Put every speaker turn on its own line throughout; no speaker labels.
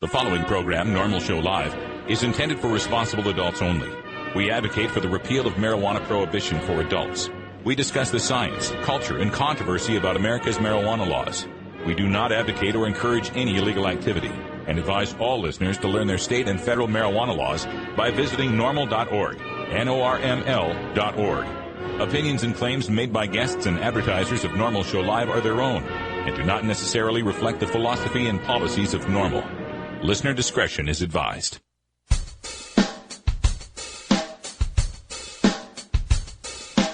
The following program, Norml Show Live, is intended for responsible adults only. We advocate for the repeal of marijuana prohibition for adults. We discuss the science, culture, and controversy about America's marijuana laws. We do not advocate or encourage any illegal activity and advise all listeners to learn their state and federal marijuana laws by visiting norml.org, Norml.org. Opinions and claims made by guests and advertisers of Norml Show Live are their own and do not necessarily reflect the philosophy and policies of Norml. Listener discretion is advised.
You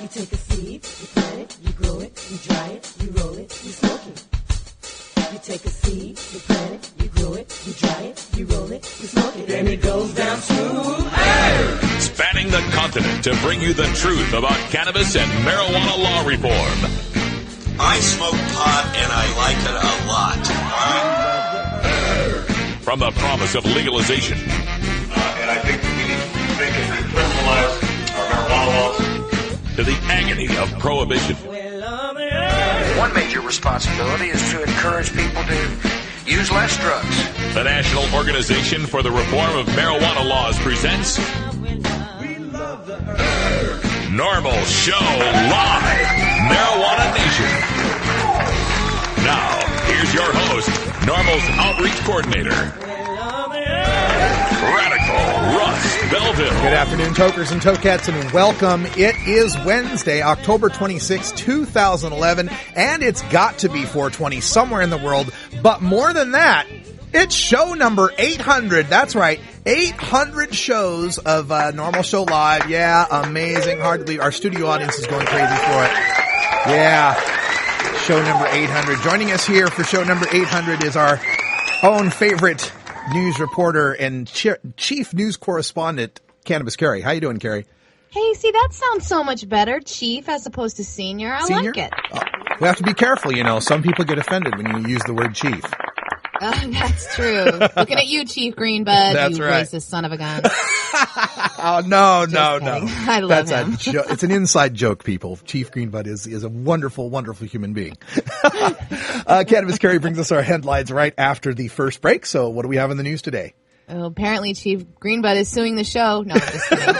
take a seed, you plant it, you grow it, you dry it, you roll it, you smoke it. You take a seed, you plant it, you grow it, you dry it, you roll it, you smoke it, and it goes down smooth. Hey!
Spanning the continent to bring you the truth about cannabis and marijuana law reform.
I smoke pot and I like it a lot.
From the promise of legalization.
And I think we need to think and decriminalize our marijuana laws.
To the agony of prohibition.
One major responsibility is to encourage people to use less drugs.
The National Organization for the Reform of Marijuana Laws presents Norml Show Live, Marijuana Nation. Now, here's your host, Norml's Outreach Coordinator, Radical Russ Belville.
Good afternoon, tokers and tokettes, and welcome. It is Wednesday, October 26, 2011, and it's got to be 420 somewhere in the world. But more than that, it's show number 800. That's right, 800 shows of Norml Show Live. Yeah, amazing. Hard to believe. Our studio audience is going crazy for it. Yeah, show number 800. Joining us here for show number 800 is our own favorite news reporter and chief news correspondent, Cannabis Carrie. How you doing, Carrie?
Hey, see, that sounds so much better, chief, as opposed to senior. I like it.
We have to be careful, you know. Some people get offended when you use the word chief.
That's true. Looking at you, Chief Greenbud,
That's
you
right.
racist son of a gun.
Oh, no.
I love him.
It's an inside joke, people. Chief Greenbud is a wonderful, wonderful human being. Cannabis Carrie brings us our headlines right after the first break. So what do we have in the news today?
Oh, apparently Chief Greenbud is suing the show. No, I'm just kidding.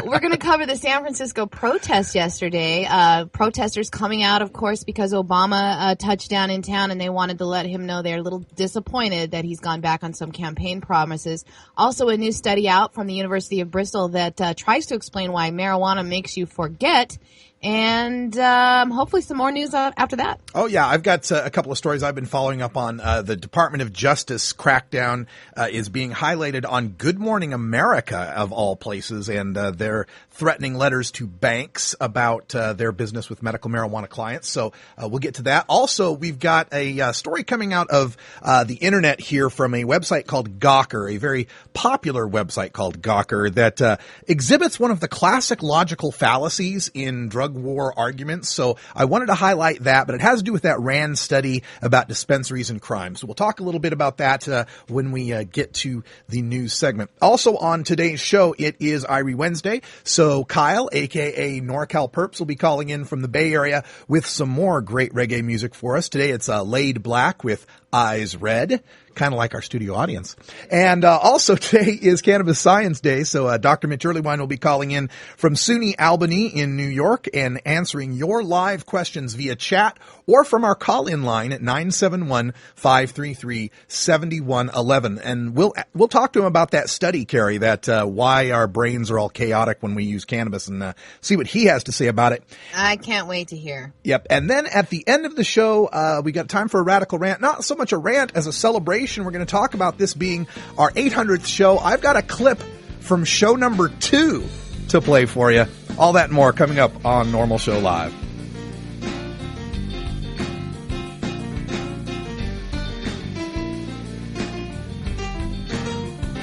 We're going to cover the San Francisco protest yesterday. Protesters coming out, of course, because Obama touched down in town, and they wanted to let him know they're a little disappointed that he's gone back on some campaign promises. Also, a new study out from the University of Bristol that tries to explain why marijuana makes you forget. And hopefully some more news after that.
Oh, yeah. I've got a couple of stories I've been following up on. The Department of Justice crackdown is being highlighted on Good Morning America, of all places, and they're threatening letters to banks about their business with medical marijuana clients. So we'll get to that. Also, we've got a story coming out of the internet here from a website called Gawker, a very popular website called Gawker that exhibits one of the classic logical fallacies in drug war arguments. So I wanted to highlight that, but it has to do with that RAND study about dispensaries and crime. So we'll talk a little bit about that when we get to the news segment. Also on today's show, it is Irie Wednesday. So Kyle, aka NorCal Perps, will be calling in from the Bay Area with some more great reggae music for us. Today it's Laid Black with Eyes Red, kind of like our studio audience. And also today is Cannabis Science Day, so Dr. Mitch Earlywine will be calling in from SUNY Albany in New York and answering your live questions via chat or from our call-in line at 971-533-7111. And we'll talk to him about that study, Carrie, that why our brains are all chaotic when we use cannabis, and see what he has to say about it.
I can't wait to hear.
Yep. And then at the end of the show, we got time for a radical rant. Not so much a rant as a celebration. We're going to talk about this being our 800th show. I've got a clip from show number 2 to play for you. All that and more coming up on Norml Show Live.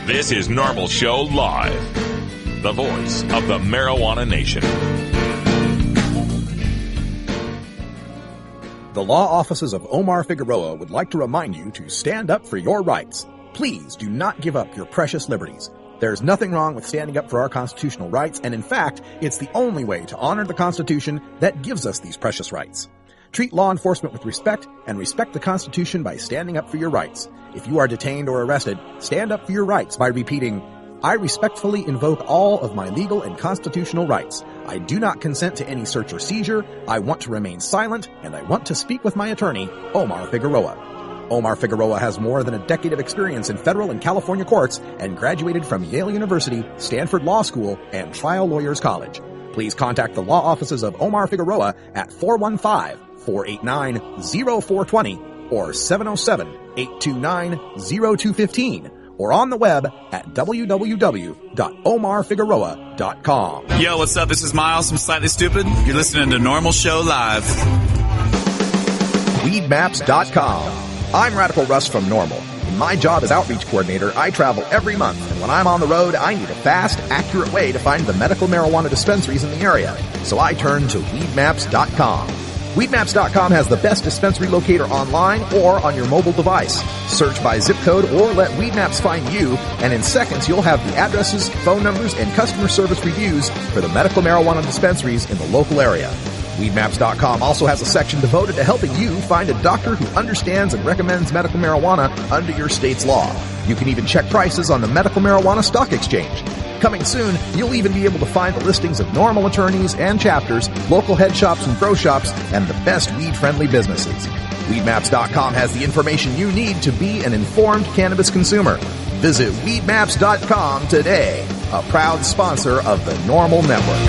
This is Norml Show Live, the voice of the Marijuana Nation.
The law offices of Omar Figueroa would like to remind you to stand up for your rights. Please do not give up your precious liberties. There's nothing wrong with standing up for our constitutional rights, and in fact, it's the only way to honor the Constitution that gives us these precious rights. Treat law enforcement with respect and respect the Constitution by standing up for your rights. If you are detained or arrested, stand up for your rights by repeating, I respectfully invoke all of my legal and constitutional rights. I do not consent to any search or seizure. I want to remain silent, and I want to speak with my attorney, Omar Figueroa. Omar Figueroa has more than a decade of experience in federal and California courts and graduated from Yale University, Stanford Law School, and Trial Lawyers College. Please contact the law offices of Omar Figueroa at 415-489-0420 or 707-829-0215 or on the web at www.omarfigueroa.com.
Yo, what's up? This is Miles from Slightly Stupid. You're listening to Norml Show Live.
Weedmaps.com. I'm Radical Russ from Norml. In my job as outreach coordinator, I travel every month, and when I'm on the road, I need a fast, accurate way to find the medical marijuana dispensaries in the area. So I turn to Weedmaps.com. Weedmaps.com has the best dispensary locator online or on your mobile device. Search by zip code or let Weedmaps find you, and in seconds you'll have the addresses, phone numbers, and customer service reviews for the medical marijuana dispensaries in the local area. Weedmaps.com also has a section devoted to helping you find a doctor who understands and recommends medical marijuana under your state's law. You can even check prices on the Medical Marijuana Stock Exchange. Coming soon, you'll even be able to find the listings of Norml attorneys and chapters, local head shops and grow shops, and the best weed-friendly businesses. Weedmaps.com has the information you need to be an informed cannabis consumer. Visit Weedmaps.com today, a proud sponsor of the Norml Network.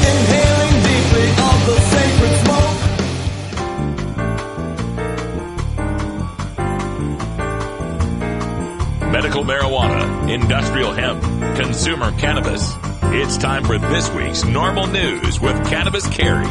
Inhaling deeply of the sacred smoke.
Medical marijuana, industrial hemp, consumer cannabis. It's time for this week's Norml News with Cannabis Carrie.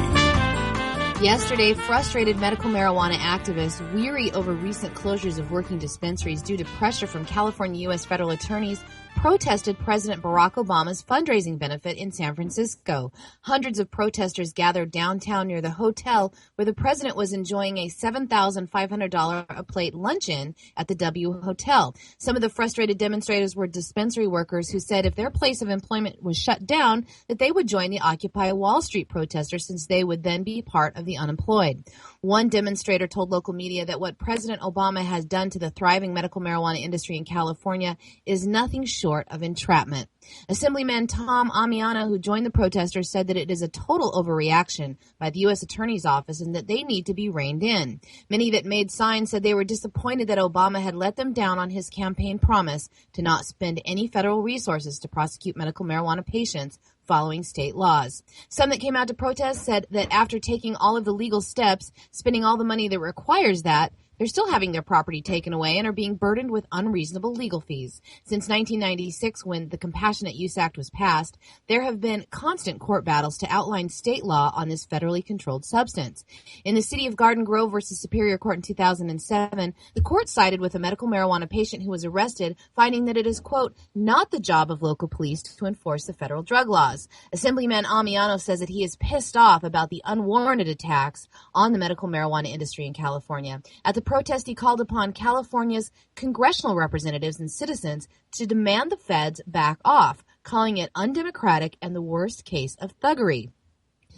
Yesterday, frustrated medical marijuana activists, weary over recent closures of working dispensaries due to pressure from California U.S. federal attorneys, protested President Barack Obama's fundraising benefit in San Francisco. Hundreds of protesters gathered downtown near the hotel where the president was enjoying a $7,500 a plate luncheon at the W Hotel. Some of the frustrated demonstrators were dispensary workers who said if their place of employment was shut down, that they would join the Occupy Wall Street protesters since they would then be part of the unemployed. One demonstrator told local media that what President Obama has done to the thriving medical marijuana industry in California is nothing short of entrapment. Assemblyman Tom Amiano, who joined the protesters, said that it is a total overreaction by the U.S. Attorney's Office and that they need to be reined in. Many that made signs said they were disappointed that Obama had let them down on his campaign promise to not spend any federal resources to prosecute medical marijuana patients following state laws. Some that came out to protest said that after taking all of the legal steps, spending all the money that requires that, they're still having their property taken away and are being burdened with unreasonable legal fees. Since 1996, when the Compassionate Use Act was passed, there have been constant court battles to outline state law on this federally controlled substance. In the city of Garden Grove versus Superior Court in 2007, the court sided with a medical marijuana patient who was arrested, finding that it is, quote, not the job of local police to enforce the federal drug laws. Assemblyman Amiano says that he is pissed off about the unwarranted attacks on the medical marijuana industry in California. At the protest, he called upon California's congressional representatives and citizens to demand the feds back off, calling it undemocratic and the worst case of thuggery.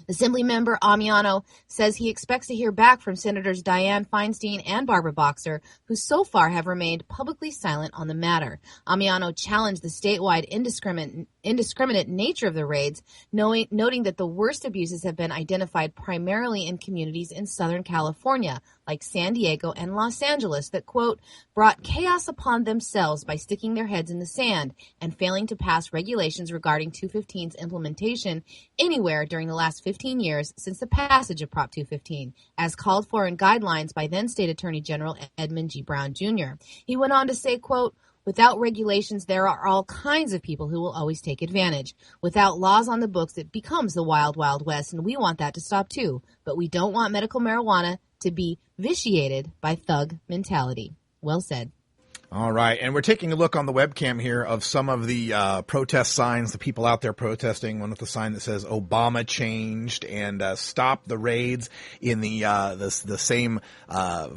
Assemblymember Amiano says he expects to hear back from Senators Dianne Feinstein and Barbara Boxer, who so far have remained publicly silent on the matter. Amiano challenged the statewide indiscriminate nature of the raids, noting that the worst abuses have been identified primarily in communities in Southern California, like San Diego and Los Angeles, that, quote, brought chaos upon themselves by sticking their heads in the sand and failing to pass regulations regarding 215's implementation anywhere during the last 15 years since the passage of Prop 215, as called for in guidelines by then State Attorney General Edmund G. Brown, Jr. He went on to say, quote, without regulations, there are all kinds of people who will always take advantage. Without laws on the books, it becomes the wild, wild west, and we want that to stop too. But we don't want medical marijuana to be vitiated by thug mentality. Well said.
All right, and we're taking a look on the webcam here of some of the protest signs, the people out there protesting. One with the sign that says "Obama changed" and "Stop the raids" in the same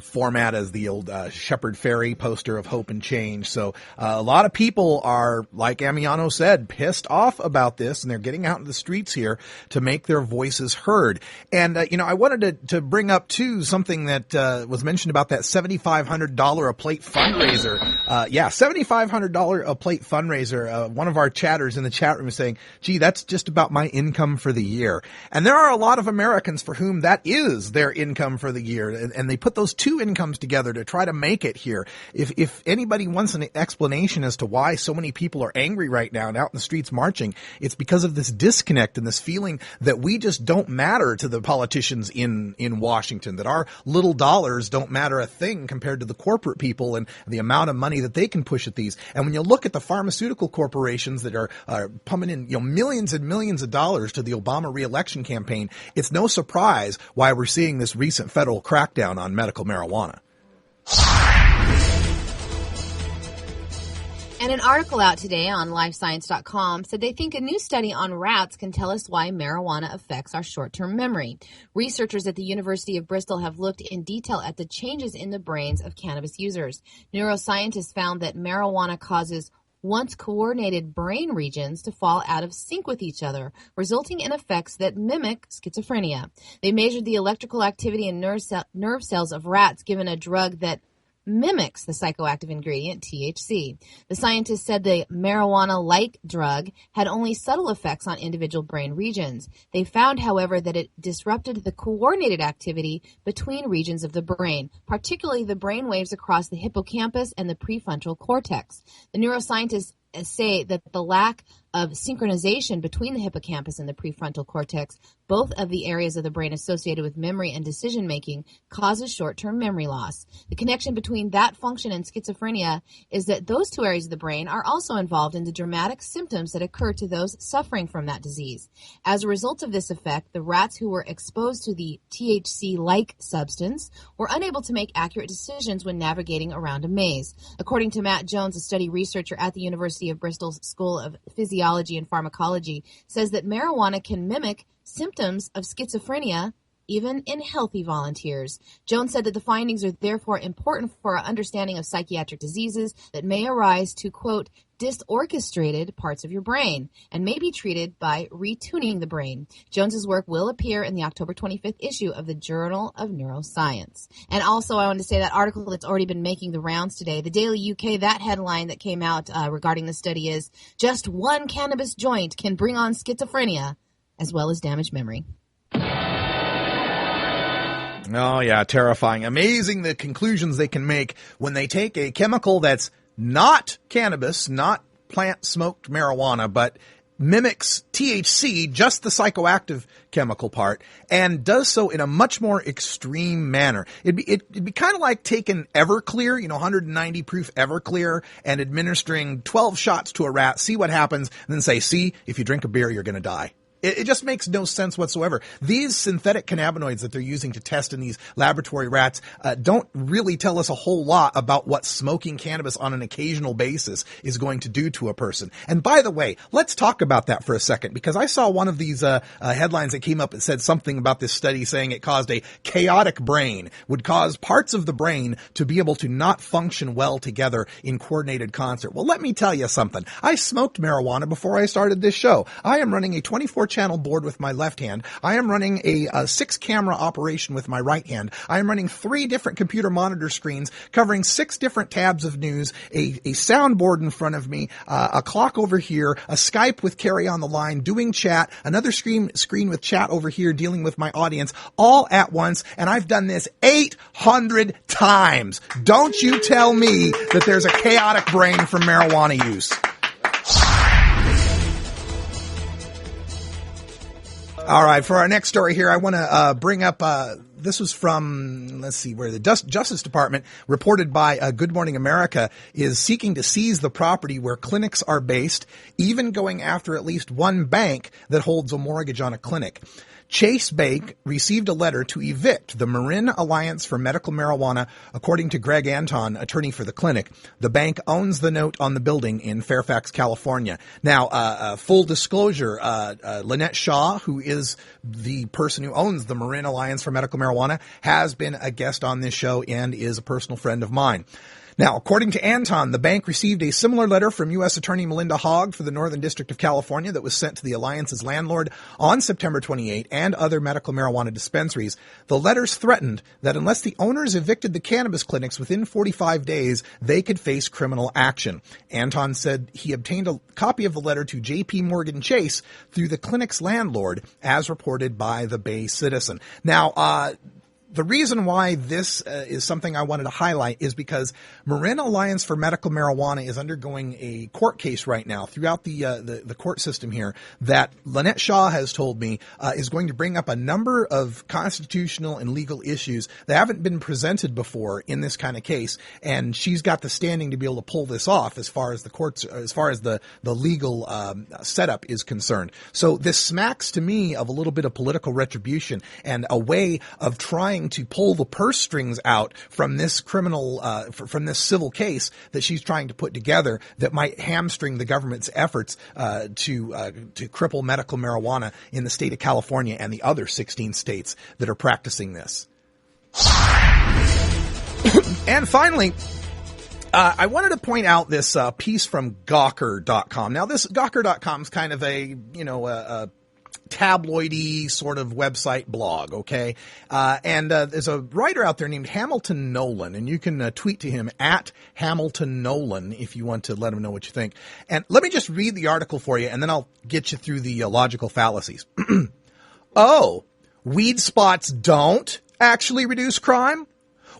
format as the old Shepherd Ferry poster of hope and change. So a lot of people are, like Amiano said, pissed off about this, and they're getting out into the streets here to make their voices heard. And I wanted to bring up too something that was mentioned about that $7,500 a plate fundraiser. $7,500 a plate fundraiser. One of our chatters in the chat room is saying, gee, that's just about my income for the year. And there are a lot of Americans for whom that is their income for the year. And they put those two incomes together to try to make it here. If anybody wants an explanation as to why so many people are angry right now and out in the streets marching, it's because of this disconnect and this feeling that we just don't matter to the politicians in Washington, that our little dollars don't matter a thing compared to the corporate people and the amount of money that they can push at these. And when you look at the pharmaceutical corporations that are pumping in millions and millions of dollars to the Obama re-election campaign, it's no surprise why we're seeing this recent federal crackdown on medical marijuana.
And an article out today on LifeScience.com said they think a new study on rats can tell us why marijuana affects our short-term memory. Researchers at the University of Bristol have looked in detail at the changes in the brains of cannabis users. Neuroscientists found that marijuana causes once coordinated brain regions to fall out of sync with each other, resulting in effects that mimic schizophrenia. They measured the electrical activity in nerve cells of rats given a drug that mimics the psychoactive ingredient THC. The scientists said the marijuana-like drug had only subtle effects on individual brain regions. They found, however, that it disrupted the coordinated activity between regions of the brain, particularly the brain waves across the hippocampus and the prefrontal cortex. The neuroscientists say that the lack of synchronization between the hippocampus and the prefrontal cortex, both of the areas of the brain associated with memory and decision-making, causes short-term memory loss. The connection between that function and schizophrenia is that those two areas of the brain are also involved in the dramatic symptoms that occur to those suffering from that disease. As a result of this effect, the rats who were exposed to the THC-like substance were unable to make accurate decisions when navigating around a maze. According to Matt Jones, a study researcher at the University of Bristol's School of Physiology and Pharmacology, says that marijuana can mimic symptoms of schizophrenia even in healthy volunteers. Jones said that the findings are therefore important for our understanding of psychiatric diseases that may arise to, quote, disorchestrated parts of your brain and may be treated by retuning the brain. Jones's work will appear in the October 25th issue of the Journal of Neuroscience. And also, I want to say that article that's already been making the rounds today, the Daily UK, that headline that came out regarding the study is, just one cannabis joint can bring on schizophrenia as well as damage memory.
Oh, yeah, terrifying. Amazing the conclusions they can make when they take a chemical that's not cannabis, not plant-smoked marijuana, but mimics THC, just the psychoactive chemical part, and does so in a much more extreme manner. It'd be kind of like taking Everclear, 190 proof Everclear, and administering 12 shots to a rat, see what happens, and then say, see, if you drink a beer, you're going to die. It just makes no sense whatsoever. These synthetic cannabinoids that they're using to test in these laboratory rats don't really tell us a whole lot about what smoking cannabis on an occasional basis is going to do to a person. And by the way, let's talk about that for a second, because I saw one of these headlines that came up that said something about this study saying it caused a chaotic brain, would cause parts of the brain to be able to not function well together in coordinated concert. Well, let me tell you something. I smoked marijuana before I started this show. I am running a 24-channel board with my left hand. I am running a 6-camera operation with my right hand. I am running 3 different computer monitor screens covering 6 different tabs of news, a soundboard in front of me, a clock over here, a Skype with Carrie on the line, doing chat, another screen with chat over here dealing with my audience, all at once, and I've done this 800 times. Don't you tell me that there's a chaotic brain from marijuana use. All right, for our next story here, I want to bring up, this was from, let's see, where the Justice Department, reported by Good Morning America, is seeking to seize the property where clinics are based, even going after at least one bank that holds a mortgage on a clinic. Chase Bank received a letter to evict the Marin Alliance for Medical Marijuana, according to Greg Anton, attorney for the clinic. The bank owns the note on the building in Fairfax, California. Now, full disclosure, Lynette Shaw, who is the person who owns the Marin Alliance for Medical Marijuana, has been a guest on this show and is a personal friend of mine. Now, according to Anton, the bank received a similar letter from U.S. Attorney Melinda Hogg for the Northern District of California that was sent to the Alliance's landlord on September 28 and other medical marijuana dispensaries. The letters threatened that unless the owners evicted the cannabis clinics within 45 days, they could face criminal action. Anton said he obtained a copy of the letter to J.P. Morgan Chase through the clinic's landlord, as reported by the Bay Citizen. Now, the reason why this is something I wanted to highlight is because Marin Alliance for Medical Marijuana is undergoing a court case right now throughout the court system here that Lynette Shaw has told me is going to bring up a number of constitutional and legal issues that haven't been presented before in this kind of case, and she's got the standing to be able to pull this off as far as the courts, as far as the legal setup is concerned. So this smacks to me of a little bit of political retribution and a way of trying to pull the purse strings out from this criminal, from this civil case that she's trying to put together that might hamstring the government's efforts to cripple medical marijuana in the state of California and the other 16 states that are practicing this. And finally, I wanted to point out this piece from Gawker.com. Now, this Gawker.com is kind of a tabloidy sort of website blog, okay? And there's a writer out there named Hamilton Nolan, and you can tweet to him at Hamilton Nolan if you want to let him know what you think. And let me just read the article for you, and then I'll get you through the logical fallacies. Oh, weed spots don't actually reduce crime?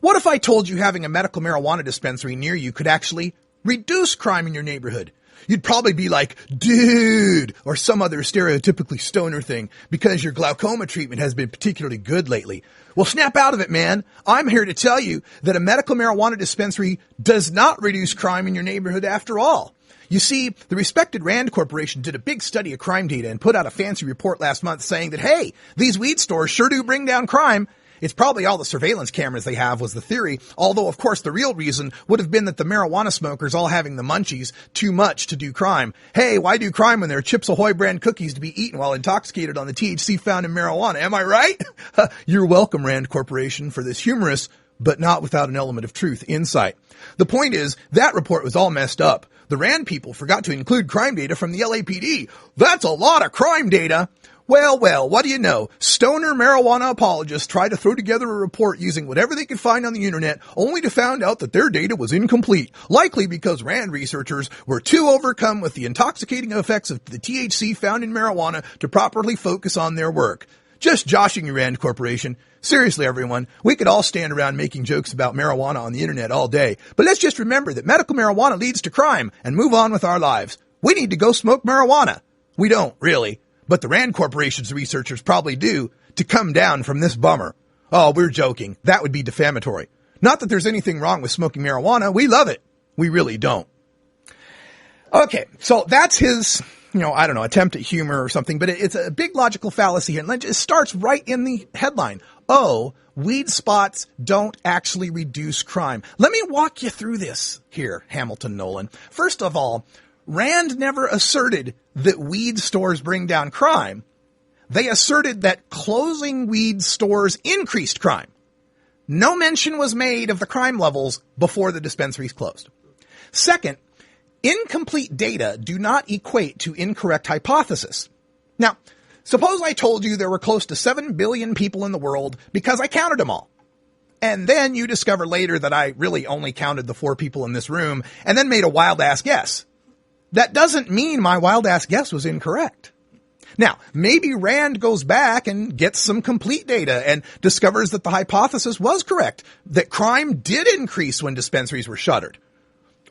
What if I told you having a medical marijuana dispensary near you could actually reduce crime in your neighborhood? You'd probably be like, dude, or some other stereotypically stoner thing, because your glaucoma treatment has been particularly good lately. Well, snap out of it, man. I'm here to tell you that a medical marijuana dispensary does not reduce crime in your neighborhood after all. You see, the respected Rand Corporation did a big study of crime data and put out a fancy report last month saying that, hey, these weed stores sure do bring down crime. It's probably all the surveillance cameras they have was the theory, although, of course, the real reason would have been that the marijuana smokers all having the munchies too much to do crime. Hey, why do crime when there are Chips Ahoy brand cookies to be eaten while intoxicated on the THC found in marijuana? Am I right? You're welcome, Rand Corporation, for this humorous, but not without an element of truth, insight. The point is, that report was all messed up. The Rand people forgot to include crime data from the LAPD. That's a lot of crime data. Well, what do you know? Stoner marijuana apologists tried to throw together a report using whatever they could find on the internet, only to find out that their data was incomplete, likely because Rand researchers were too overcome with the intoxicating effects of the THC found in marijuana to properly focus on their work. Just joshing you, Rand Corporation. Seriously, everyone, we could all stand around making jokes about marijuana on the internet all day, but let's just remember that medical marijuana leads to crime and move on with our lives. We need to go smoke marijuana. We don't, really. But the Rand Corporation's researchers probably do to come down from this bummer. Oh, we're joking. That would be defamatory. Not that there's anything wrong with smoking marijuana. We love it. We really don't. Okay, so that's his, attempt at humor or something, but it's a big logical fallacy here. And it starts right in the headline. Oh, weed spots don't actually reduce crime. Let me walk you through this here, Hamilton Nolan. First of all, Rand never asserted that weed stores bring down crime. They asserted that closing weed stores increased crime. No mention was made of the crime levels before the dispensaries closed. Second, incomplete data do not equate to incorrect hypothesis. Now, suppose I told you there were close to 7 billion people in the world because I counted them all. And then you discover later that I really only counted the 4 people in this room and then made a wild-ass guess. That doesn't mean my wild-ass guess was incorrect. Now, maybe Rand goes back and gets some complete data and discovers that the hypothesis was correct, that crime did increase when dispensaries were shuttered.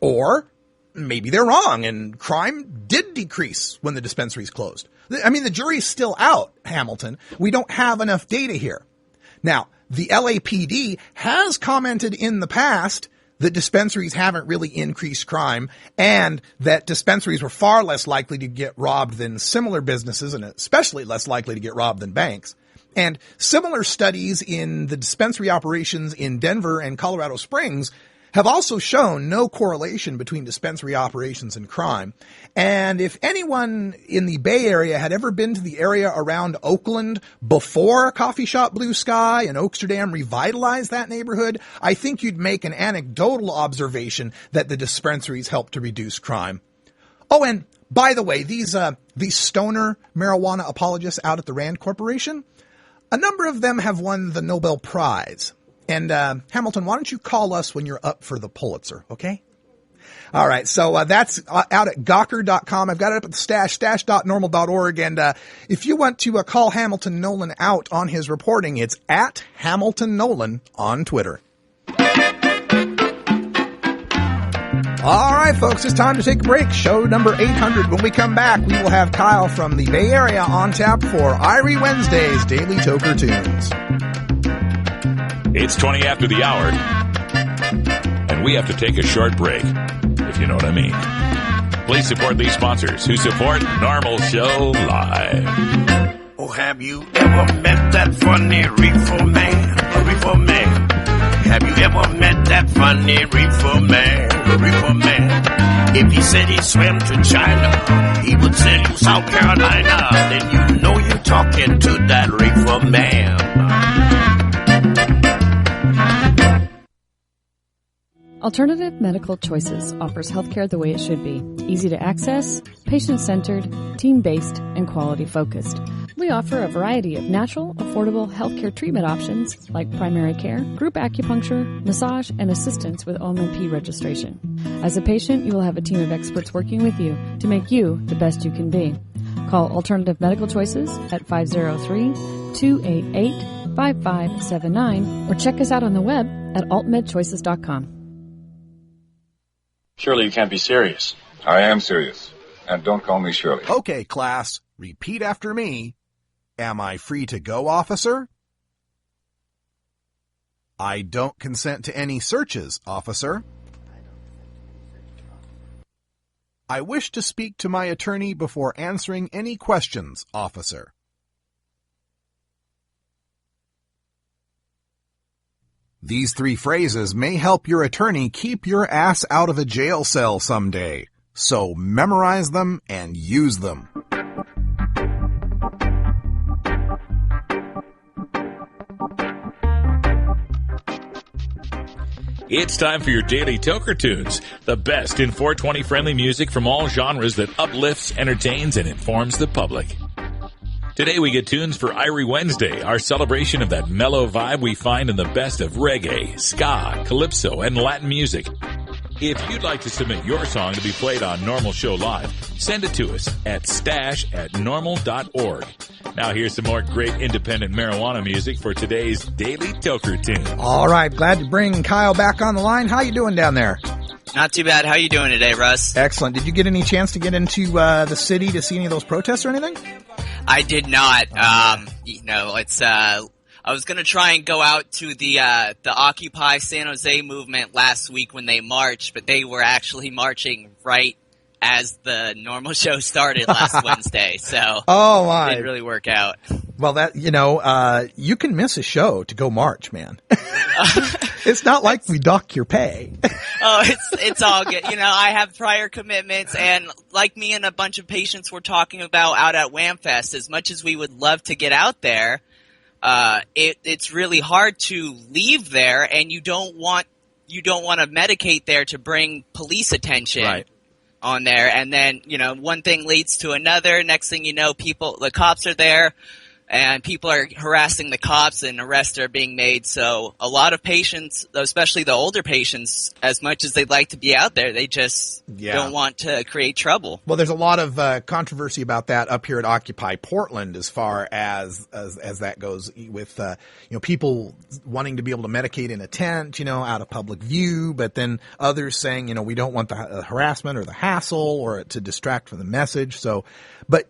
Or maybe they're wrong and crime did decrease when the dispensaries closed. I mean, the jury's still out, Hamilton. We don't have enough data here. Now, the LAPD has commented in the past that dispensaries haven't really increased crime and that dispensaries were far less likely to get robbed than similar businesses and especially less likely to get robbed than banks. And similar studies in the dispensary operations in Denver and Colorado Springs have also shown no correlation between dispensary operations and crime. And if anyone in the Bay Area had ever been to the area around Oakland before Coffee Shop Blue Sky and Oaksterdam revitalized that neighborhood, I think you'd make an anecdotal observation that the dispensaries help to reduce crime. Oh, and by the way, these stoner marijuana apologists out at the Rand Corporation, a number of them have won the Nobel Prize. And Hamilton, why don't you call us when you're up for the Pulitzer, okay? All right, so that's out at Gawker.com. I've got it up at the stash.norml.org. And if you want to call Hamilton Nolan out on his reporting, it's at Hamilton Nolan on Twitter. All right, folks, it's time to take a break. Show number 800. When we come back, we will have Kyle from the Bay Area on tap for Irie Wednesday's Daily Toker Tunes.
It's 20 after the hour, and we have to take a short break, if you know what I mean. Please support these sponsors who support Norml Show Live.
Oh, have you ever met that funny reefer man? A reefer man. Have you ever met that funny reefer man? A reefer man. If he said he swam to China, he would sell you South Carolina. Then you know you're talking to that reefer man.
Alternative Medical Choices offers healthcare the way it should be. Easy to access, patient-centered, team-based, and quality-focused. We offer a variety of natural, affordable healthcare treatment options like primary care, group acupuncture, massage, and assistance with OMP registration. As a patient, you will have a team of experts working with you to make you the best you can be. Call Alternative Medical Choices at 503-288-5579 or check us out on the web at altmedchoices.com.
Surely you can't be serious.
I am serious. And don't call me Shirley.
Okay, class, repeat after me. Am I free to go, officer? I don't consent to any searches, officer. I wish to speak to my attorney before answering any questions, officer. These three phrases may help your attorney keep your ass out of a jail cell someday. So memorize them and use them.
It's time for your Daily Toker Tunes, the best in 420 friendly music from all genres that uplifts, entertains, and informs the public. Today we get tunes for Irie Wednesday, our celebration of that mellow vibe we find in the best of reggae, ska, calypso, and Latin music. If you'd like to submit your song to be played on Norml Show Live, send it to us at stash@norml.org. Now here's some more great independent marijuana music for today's Daily Toker Tune.
All right, glad to bring Kyle back on the line. How you doing down there?
Not too bad. How you doing today, Russ?
Excellent. Did you get any chance to get into the city to see any of those protests or anything?
I did not. It's I was gonna try and go out to the Occupy San Jose movement last week when they marched, but they were actually marching right as the Norml show started last Wednesday. So it didn't really work out.
Well, you can miss a show to go march, man. It's not like we dock your pay.
It's all good. I have prior commitments, and like me and a bunch of patients were talking about out at WhamFest, as much as we would love to get out there, it's really hard to leave there, and you don't want to medicate there to bring police attention on there. And then, one thing leads to another. Next thing you know, the cops are there. And people are harassing the cops, and arrests are being made. So a lot of patients, especially the older patients, as much as they'd like to be out there, they just don't want to create trouble.
Well, there's a lot of controversy about that up here at Occupy Portland, as far as that goes, with people wanting to be able to medicate in a tent, out of public view, but then others saying, we don't want the harassment or the hassle or to distract from the message. So, but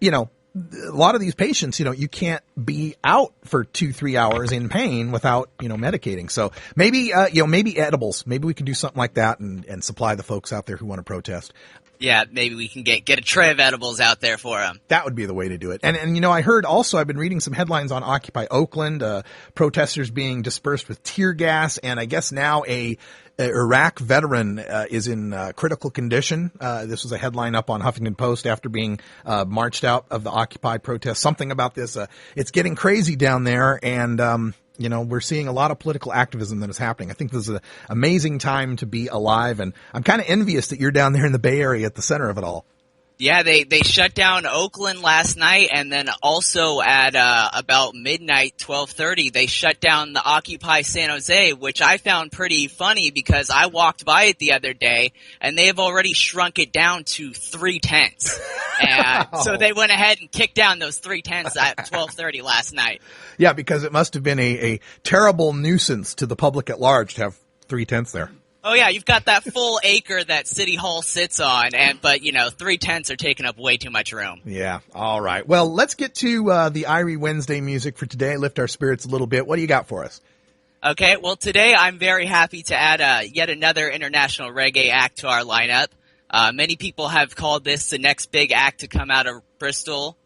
a lot of these patients, you can't be out for 2-3 hours in pain without, medicating. So maybe, maybe edibles. Maybe we can do something like that and supply the folks out there who want to protest.
Yeah, maybe we can get a tray of edibles out there for them.
That would be the way to do it. And I heard also, I've been reading some headlines on Occupy Oakland, protesters being dispersed with tear gas, and I guess now a Iraq veteran is in critical condition. This was a headline up on Huffington Post after being marched out of the Occupy protest. Something about this. It's getting crazy down there, and we're seeing a lot of political activism that is happening. I think this is an amazing time to be alive, and I'm kind of envious that you're down there in the Bay Area at the center of it all.
Yeah, they shut down Oakland last night, and then also at about midnight, 12:30, they shut down the Occupy San Jose, which I found pretty funny because I walked by it the other day, and they have already shrunk it down to 3 tents. And so they went ahead and kicked down those 3 tents at 12:30 last night.
Yeah, because it must have been a terrible nuisance to the public at large to have 3 tents there.
Oh yeah, you've got that full acre that City Hall sits on, but 3 tents are taking up way too much room.
Yeah, all right. Well, let's get to the Irie Wednesday music for today. Lift our spirits a little bit. What do you got for us?
Okay, well today I'm very happy to add yet another international reggae act to our lineup. Many people have called this the next big act to come out of Bristol.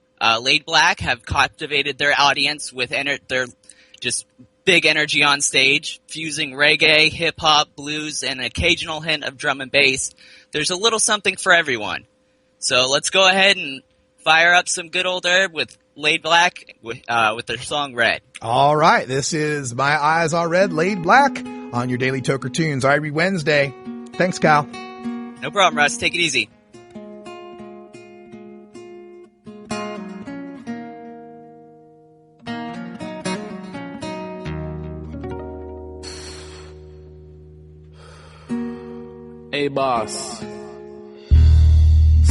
Laid Black have captivated their audience with their just big energy on stage, fusing reggae, hip-hop, blues, and an occasional hint of drum and bass. There's a little something for everyone. So let's go ahead and fire up some good old herb with Laid Black with their song Red.
All right, this is My Eyes Are Red, Laid Black on your Daily Toker Tunes, Irie Wednesday. Thanks, Kyle.
No problem, Russ. Take it easy.
Hey boss,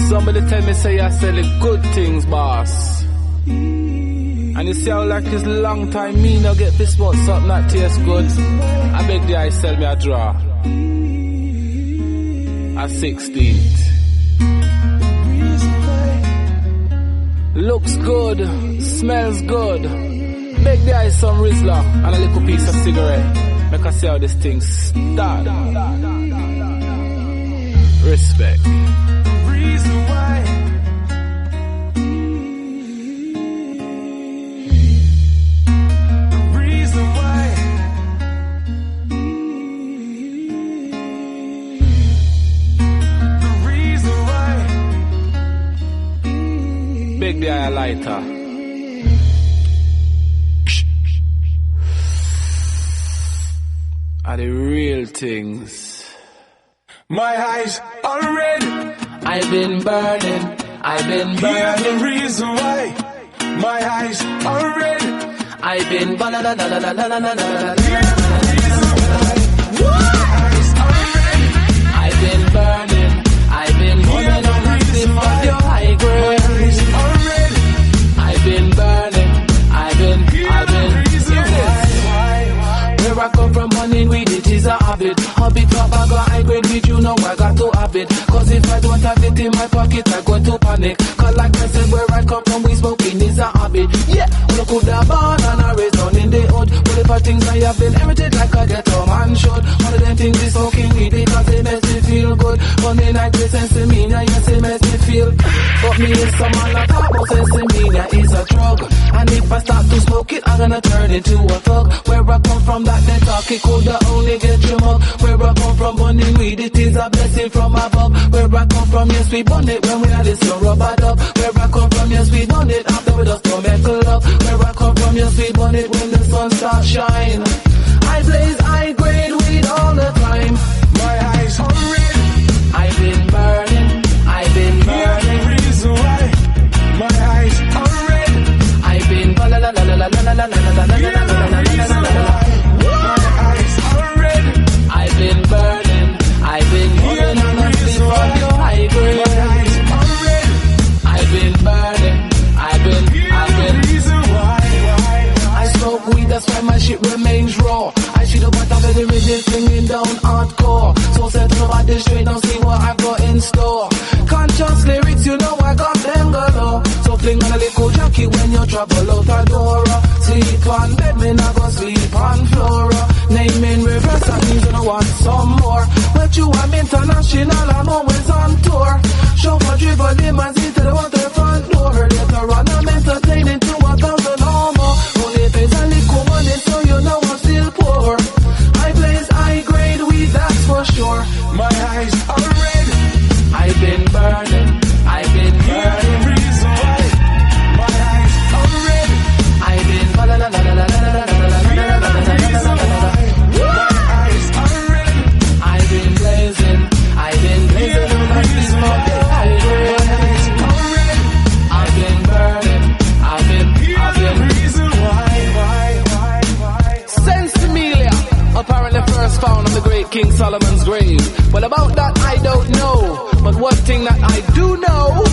somebody tell me say you're selling good things, boss. And you see how like this long time me no get this smoke something that tastes good. I beg the eye sell me a draw. A 16th. Looks good, smells good. Beg the eye some Rizzler and a little piece of cigarette. Make us see how this thing start. Respect. The reason why big the eye lighter. Are the real things. My eyes are red. I've been burning. I've been burning. Here's the reason why. My eyes are red. I've been burning. Here's the reason why. My eyes are red. I've been burning. I've been burning on the tip of your high grade. My eyes are red. I've been burning. I've been. Where I come from, running with it is a habit. Habit of I got high grade with you, know I got to have it. Cause if I don't have it in my pocket, I go to panic. Cause like I said, where I come from, we smoking is a habit. Yeah, look who the born and I raised on in the hood. But if I things I have been inherited like a ghetto man should. One of them things is smoking weed because they makes me feel good. Funny like this and semina, yes, it makes me feel. But me is someone that talk about semina is a drug. And if I start to smoke it, I'm gonna turn into a thug. Where I come from, that they talk, it coulda only get you mug. Where I come from, burning weed, it is a blessing from above. Where I come from, yes, we burn it when we are this rubber dub. Where I come from, yes, we burn it after we just don't make love. Where I come from, yes, we burn it when the sun starts shine. I blaze high grade weed all the time. My eyes are red. I've been burning. I've been burning. Here's the reason why. My eyes are red. I've been la la la la la la la la la la la la la la. I've been burning. I've been burning on the sleep of your high grade. I've been burning. I've been. I smoke weed, that's why my shit remains raw. I should have got the rhythm singing down hardcore. So set over the straight, now see what I've got in store. Conscious lyrics, you know I got them galore. So fling on a little when you travel out a door. Sleep on bed, me not go sleep on floor. Name in reverse, that means you don't want some more. But you am international, I'm always on tour. Chauffeur driver limousine to the waterfront door. Later on, I'm entertaining to 1,000 or more. Only pays a little money, so you know I'm still poor. I blaze high grade weed, that's for sure. My eyes are red, I've been burning, I've been burning. The reason why my eyes are red, I've been burning. The reason why my eyes are red, I've been blazing, I've been blazing. The reason why my eyes are red, I've been burning, I've been. The reason why. Sense Amelia, apparently first found on the great King Solomon's grave. Well, about that I don't know, but one thing that I do know,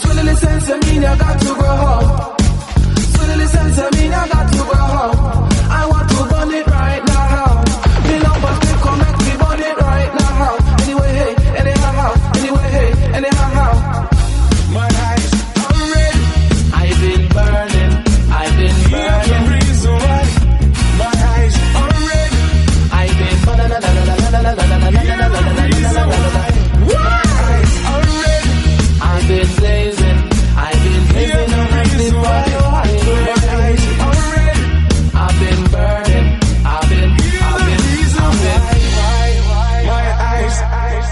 swillily sense mean you got to grow up. Swillily sense mean you got to grow up. I want to burn it right now. Me numbers they come make me burn it right now. Anyway, hey, anyhow, anyway, hey, anyhow. My eyes are red, I've been burning, I've been burning. The reason why my eyes are red, I've been burning. I've been blazing, I've been blazing. The reason why my eyes are red, I've been burning, I've been. My eyes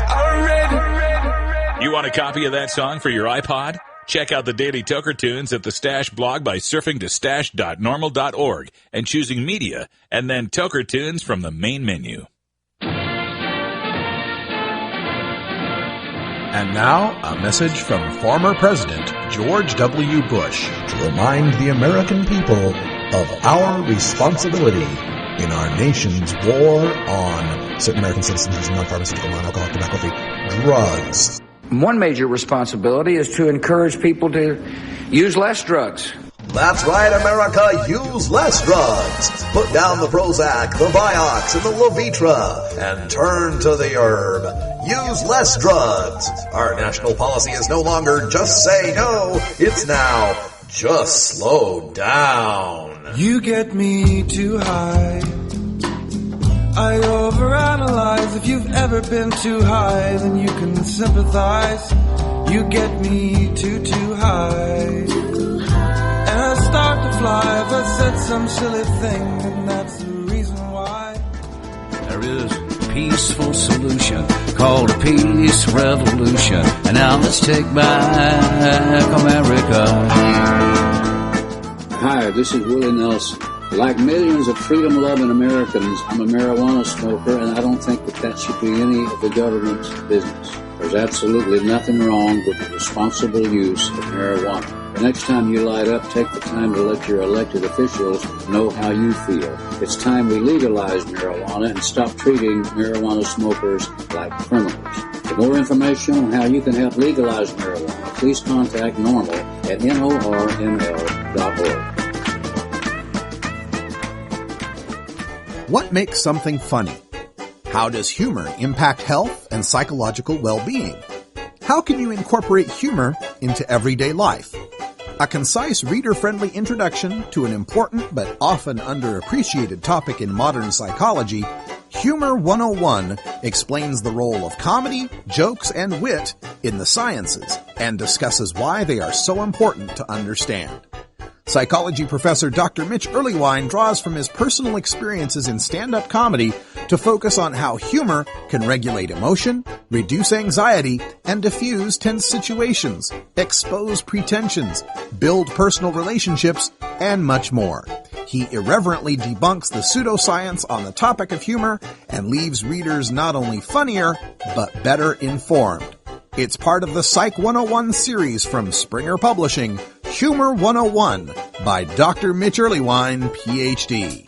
are red.
You want a copy of that song for your iPod? Check out the Daily Toker Tunes at the Stash blog by surfing to stash.norml.org and choosing Media, and then Toker Tunes from the main menu.
And now, a message from former President George W. Bush to remind the American people of our responsibility in our nation's war on certain American citizens using non-pharmaceutical, non-alcoholic, tobacco-free drugs.
One major responsibility is to encourage people to use less drugs.
That's right, America, use less drugs. Put down the Prozac, the Vioxx, and the Levitra, and turn to the herb. Use less drugs. Our national policy is no longer just say no, it's now just slow down.
You get me too high. I overanalyze. If you've ever been too high, then you can sympathize. You get me too high. And I start to fly if I said some silly thing, and that's the reason why.
There is a peaceful solution called a peace revolution. And now let's take back America.
Hi, this is Willie Nelson. Like millions of freedom-loving Americans, I'm a marijuana smoker, and I don't think that should be any of the government's business. There's absolutely nothing wrong with the responsible use of marijuana. The next time you light up, take the time to let your elected officials know how you feel. It's time we legalize marijuana and stop treating marijuana smokers like criminals. For more information on how you can help legalize marijuana, please contact Norml at norml.org.
What makes something funny? How does humor impact health and psychological well-being? How can you incorporate humor into everyday life? A concise, reader-friendly introduction to an important but often underappreciated topic in modern psychology, Humor 101 explains the role of comedy, jokes, and wit in the sciences and discusses why they are so important to understand. Psychology professor Dr. Mitch Earlywine draws from his personal experiences in stand-up comedy to focus on how humor can regulate emotion, reduce anxiety, and diffuse tense situations, expose pretensions, build personal relationships, and much more. He irreverently debunks the pseudoscience on the topic of humor and leaves readers not only funnier, but better informed. It's part of the Psych 101 series from Springer Publishing, Humor 101 by Dr. Mitch Earlywine, Ph.D.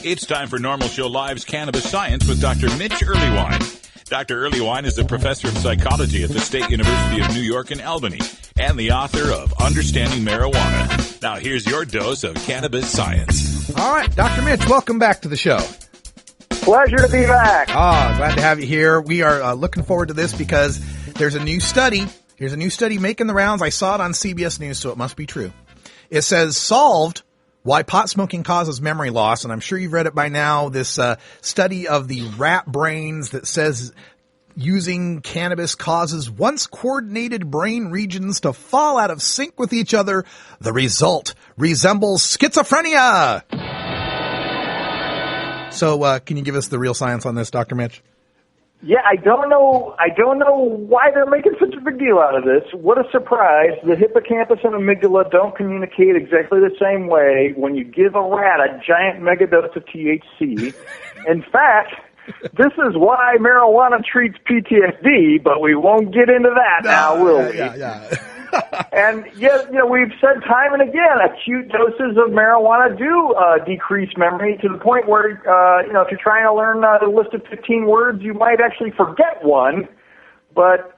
It's time for Norml Show Live's Cannabis Science with Dr. Mitch Earlywine. Dr. Earlywine is a professor of psychology at the State University of New York in Albany and the author of Understanding Marijuana. Now here's your dose of cannabis science.
All right, Dr. Mitch, welcome back to the show.
Pleasure to be back.
Glad to have you here. We are looking forward to this because there's a new study Here's a new study making the rounds. I saw it on CBS News, so it must be true. It says, solved why pot smoking causes memory loss, and I'm sure you've read it by now. This study of the rat brains that says using cannabis causes once coordinated brain regions to fall out of sync with each other. The result resembles schizophrenia. So can you give us the real science on this, Dr. Mitch?
Yeah, I don't know why they're making such a big deal out of this. What a surprise. The hippocampus and amygdala don't communicate exactly the same way when you give a rat a giant megadose of THC. In fact, this is why marijuana treats PTSD, but we won't get into that now, will we?
Yeah.
And yet, we've said time and again, acute doses of marijuana do decrease memory to the point where, if you're trying to learn a list of 15 words, you might actually forget one. But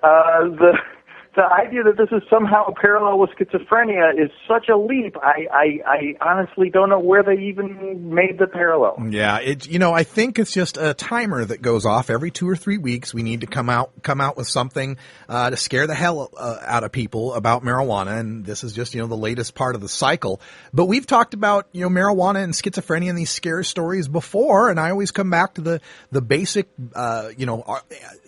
the idea that this is somehow a parallel with schizophrenia is such a leap. I honestly don't know where they even made the parallel.
Yeah, I think it's just a timer that goes off every 2 or 3 weeks. We need to come out with something to scare the hell out of people about marijuana, and this is just the latest part of the cycle. But we've talked about marijuana and schizophrenia and these scare stories before, and I always come back to the basic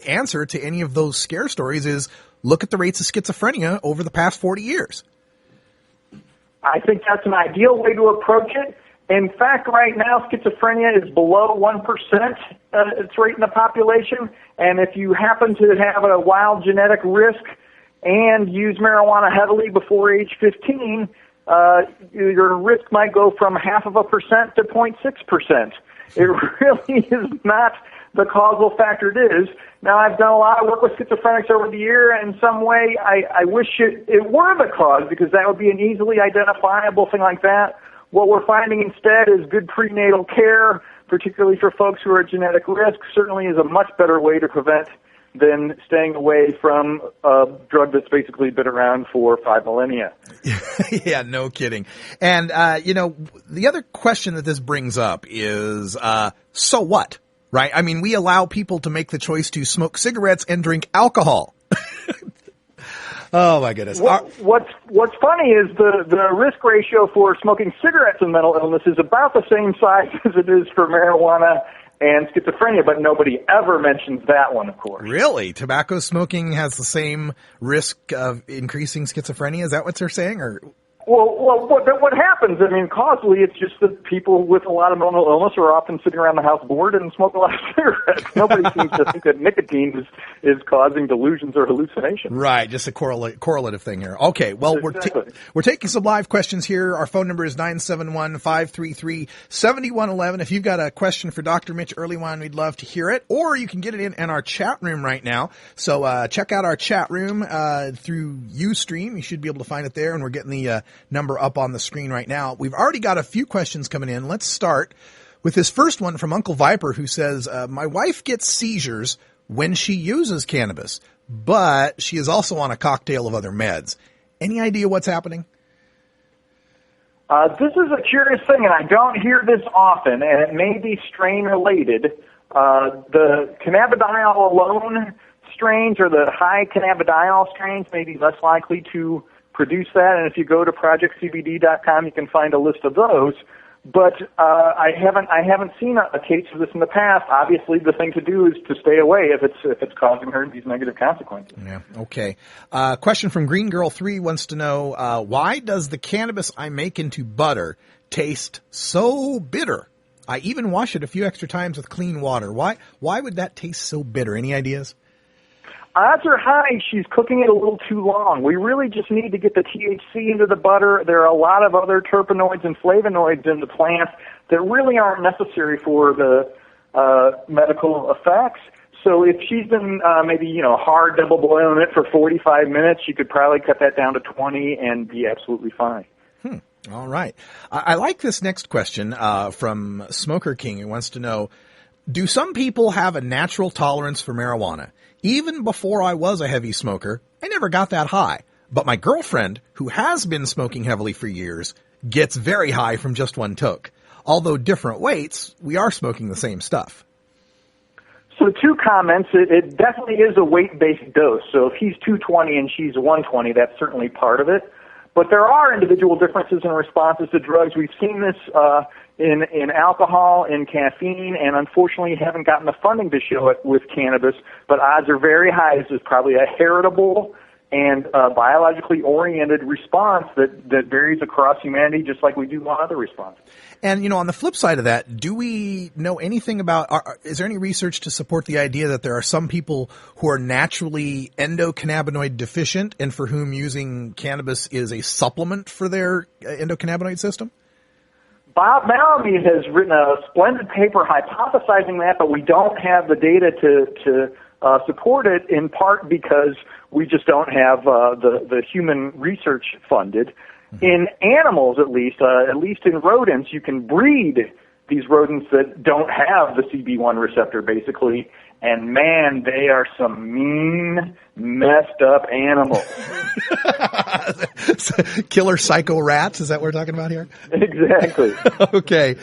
answer to any of those scare stories is look at the rates of schizophrenia over the past 40 years.
I think that's an ideal way to approach it. In fact, right now, schizophrenia is below 1% its rate in the population. And if you happen to have a wild genetic risk and use marijuana heavily before age 15, your risk might go from 0.5% to 0.6%. It really is not the causal factor it is. Now, I've done a lot of work with schizophrenics over the year, and in some way, I wish it were the cause, because that would be an easily identifiable thing like that. What we're finding instead is good prenatal care, particularly for folks who are at genetic risk, certainly is a much better way to prevent than staying away from a drug that's basically been around for 5 millennia.
Yeah, no kidding. And, the other question that this brings up is, so what? Right? I mean, we allow people to make the choice to smoke cigarettes and drink alcohol. Oh, my goodness.
What's funny is the risk ratio for smoking cigarettes and mental illness is about the same size as it is for marijuana and schizophrenia, but nobody ever mentions that one, of course.
Really? Tobacco smoking has the same risk of increasing schizophrenia? Is that what they're saying? Or
Well, what happens, causally, it's just that people with a lot of mental illness are often sitting around the house bored and smoke a lot of cigarettes. Nobody seems to think that nicotine is causing delusions or hallucinations.
Right, just a correlative thing here. Okay, well,
exactly.
We're taking some live questions here. Our phone number is 971-533-7111. If you've got a question for Dr. Mitch Earlywine, we'd love to hear it. Or you can get it in our chat room right now. So check out our chat room through Ustream. You should be able to find it there, and we're getting the number up on the screen right now. We've already got a few questions coming in. Let's start with this first one from Uncle Viper, who says, my wife gets seizures when she uses cannabis, but she is also on a cocktail of other meds. Any idea what's happening?
This is a curious thing, and I don't hear this often, and it may be strain related. The cannabidiol alone strains, or the high cannabidiol strains, may be less likely to produce that, and if you go to projectcbd.com, you can find a list of those. But I haven't seen a case of this in the past. Obviously, the thing to do is to stay away if it's causing her these negative consequences.
Yeah. Okay. Question from Green Girl 3 wants to know, why does the cannabis I make into butter taste so bitter? I even wash it a few extra times with clean water. Why would that taste so bitter? Any ideas?
Odds are high she's cooking it a little too long. We really just need to get the THC into the butter. There are a lot of other terpenoids and flavonoids in the plant that really aren't necessary for the medical effects. So if she's been hard double boiling it for 45 minutes, she could probably cut that down to 20 and be absolutely fine.
All right. I like this next question from Smoker King, who wants to know, do some people have a natural tolerance for marijuana? Even before I was a heavy smoker, I never got that high. But my girlfriend, who has been smoking heavily for years, gets very high from just one toke. Although different weights, we are smoking the same stuff.
So 2 comments. It definitely is a weight-based dose. So if he's 220 and she's 120, that's certainly part of it. But there are individual differences in responses to drugs. We've seen this in alcohol, in caffeine, and unfortunately haven't gotten the funding to show it with cannabis. But odds are very high. This is probably a heritable and biologically oriented response that varies across humanity, just like we do on other responses.
And, on the flip side of that, do we know anything about, is there any research to support the idea that there are some people who are naturally endocannabinoid deficient and for whom using cannabis is a supplement for their endocannabinoid system?
Bob Malamy has written a splendid paper hypothesizing that, but we don't have the data to support it, in part because we just don't have the human research funded. In animals, at least in rodents, you can breed these rodents that don't have the CB1 receptor, basically. And man, they are some mean, messed up animals.
Killer psycho rats, is that what we're talking about here?
Exactly.
Okay.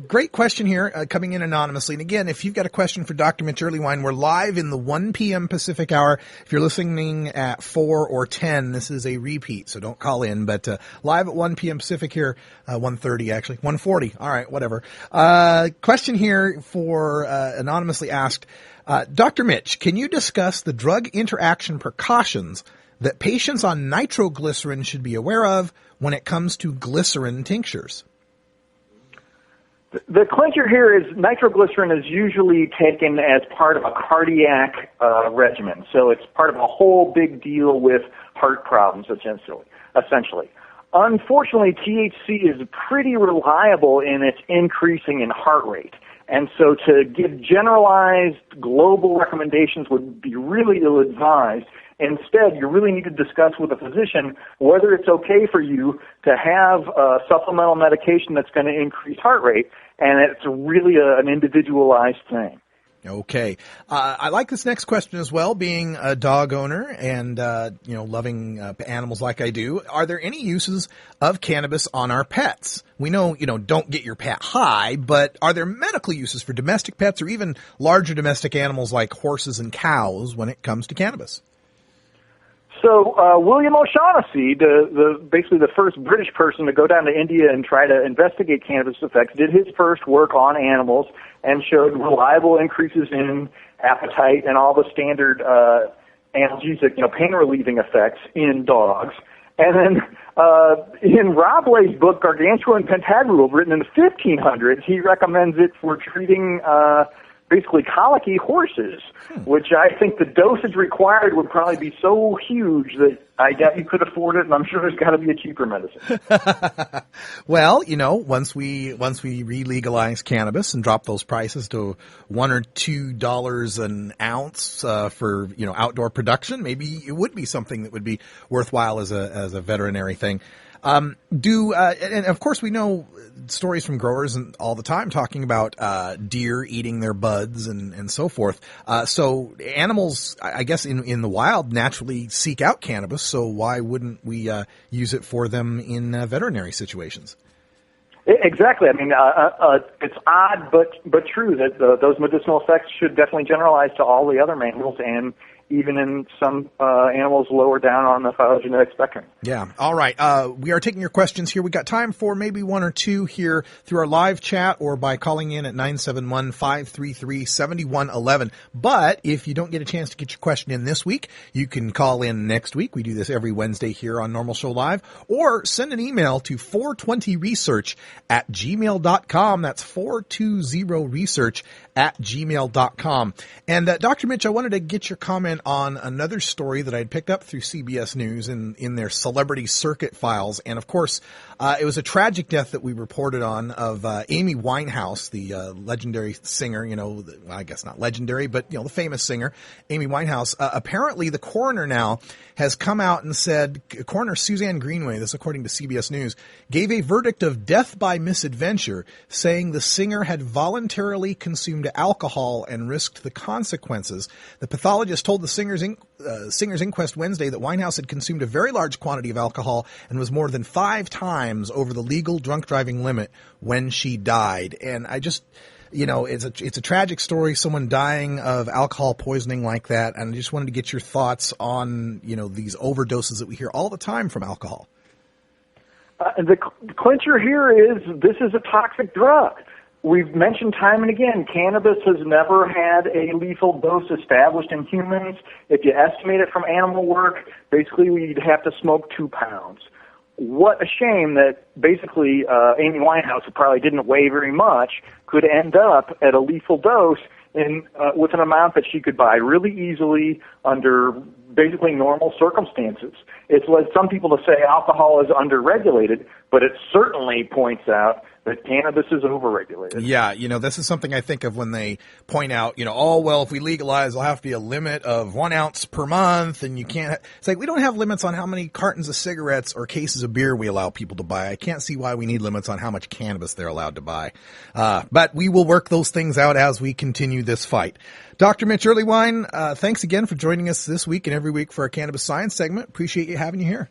Great question here, coming in anonymously. And again, if you've got a question for Dr. Mitch Earlywine, we're live in the 1 p.m. Pacific hour. If you're listening at 4 or 10, this is a repeat, so don't call in. But live at 1 p.m. Pacific here, 1:30 actually, 1:40. All right, whatever. Question here for anonymous asked, Dr. Mitch, can you discuss the drug interaction precautions that patients on nitroglycerin should be aware of when it comes to glycerin tinctures?
The clincher here is nitroglycerin is usually taken as part of a cardiac regimen. So it's part of a whole big deal with heart problems, essentially. Unfortunately, THC is pretty reliable in its increasing in heart rate. And so to give generalized global recommendations would be really ill-advised. Instead, you really need to discuss with a physician whether it's okay for you to have a supplemental medication that's going to increase heart rate, and it's really an individualized thing.
Okay. I like this next question as well, being a dog owner and, loving animals like I do. Are there any uses of cannabis on our pets? We know, don't get your pet high, but are there medical uses for domestic pets or even larger domestic animals like horses and cows when it comes to cannabis?
So William O'Shaughnessy, basically the first British person to go down to India and try to investigate cannabis effects, did his first work on animals and showed reliable increases in appetite and all the standard analgesic, pain-relieving effects in dogs. And then in Rob Lay's book, Gargantua and Pentagrel, written in the 1500s, he recommends it for treating basically colicky horses, which I think the dosage required would probably be so huge that I doubt you could afford it, and I'm sure there's got to be a cheaper medicine.
Well, once we re-legalize cannabis and drop those prices to $1 or $2 an ounce for outdoor production, maybe it would be something that would be worthwhile as a veterinary thing. And of course we know stories from growers and all the time talking about deer eating their buds and so forth. So animals, I guess, in the wild naturally seek out cannabis. So why wouldn't we use it for them in veterinary situations?
Exactly. I mean, it's odd but true that those medicinal effects should definitely generalize to all the other mammals and even in some animals lower down on the phylogenetic spectrum.
Yeah. All right. We are taking your questions here. We got time for maybe one or two here through our live chat or by calling in at 971-533-7111. But if you don't get a chance to get your question in this week, you can call in next week. We do this every Wednesday here on Norml Show Live, or send an email to 420research@gmail.com. That's 420research@gmail.com. And Dr. Mitch, I wanted to get your comment on another story that I'd picked up through CBS News in their celebrity circuit files. And of course, it was a tragic death that we reported on of Amy Winehouse, the legendary singer, I guess not legendary, but the famous singer, Amy Winehouse. Apparently the coroner now has come out and said, Coroner Suzanne Greenway, this according to CBS News, gave a verdict of death by misadventure, saying the singer had voluntarily consumed alcohol and risked the consequences. The pathologist told the singer's inquest Wednesday that Winehouse had consumed a very large quantity of alcohol and was more than 5 times over the legal drunk driving limit when she died. And it's a tragic story, someone dying of alcohol poisoning like that. And I just wanted to get your thoughts on, these overdoses that we hear all the time from alcohol.
The clincher here is this is a toxic drug. We've mentioned time and again, cannabis has never had a lethal dose established in humans. If you estimate it from animal work, basically we'd have to smoke 2 pounds. What a shame that basically Amy Winehouse, who probably didn't weigh very much, could end up at a lethal dose with an amount that she could buy really easily under basically normal circumstances. It's led some people to say alcohol is underregulated, but it certainly points out that cannabis is overregulated.
Yeah, this is something I think of when they point out, if we legalize, there'll have to be a limit of 1 ounce per month, and you can't. It's like we don't have limits on how many cartons of cigarettes or cases of beer we allow people to buy. I can't see why we need limits on how much cannabis they're allowed to buy. But we will work those things out as we continue this fight. Dr. Mitch Earlywine, thanks again for joining us this week and every week for our Cannabis Science segment. Appreciate you having you here.